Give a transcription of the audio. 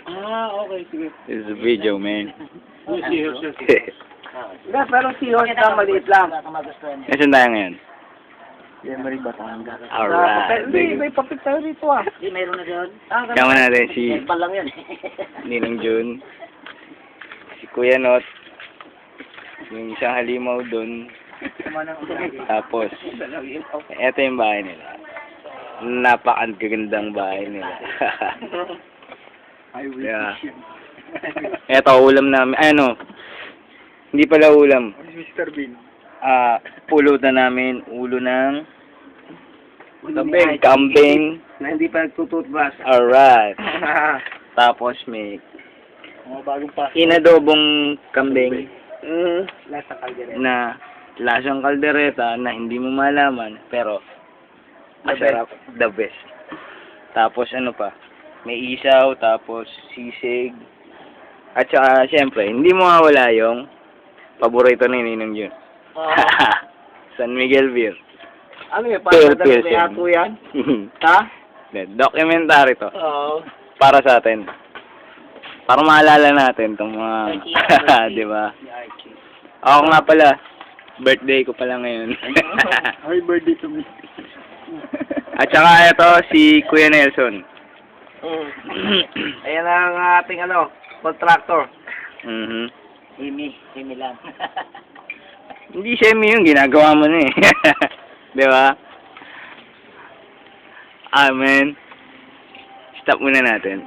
Okay, sige. This is a video, man. Hindi, pero seahorse na maliit lang. Nasaan tayo ngayon? Yeah, Marie Batangas. Alright. Hindi, may papit tayo rito ah. Hindi, mayroon na doon. Kama natin si Bal lang yun. Ninong Jun, si Kuya Not, yung isang halimaw dun, tapos, eto yung bahay nila. Napakagandang bahay nila. Yeah. Eto, ulam namin, hindi pala ulam. Mr. Bean. Pulutan namin, ulo ng kambing. Na hindi pa nagtututbrush. Alright. Tapos may Mga bagong pa. inadobong kambing Lasa kaldereta. na lasang kaldereta na hindi mo malaman, pero masarap, the best. Tapos ano pa, may isaw, tapos sisig. At saka, syempre, hindi mo mawala yung paborito ni Ninong Jun. San Miguel Beer. Ano yun? Pear Paano piercing. na po yan? Ha? Documentary to. Oo. Para sa atin. Para maalala natin itong mga, di ba? Ako nga pala, birthday ko pala ngayon. Happy birthday to me. At saka ito, si Kuya Nelson. Ayan ang ating contractor. Himi lang. Hindi semi yung ginagawa mo na eh. Di ba? Amen. Stop muna natin.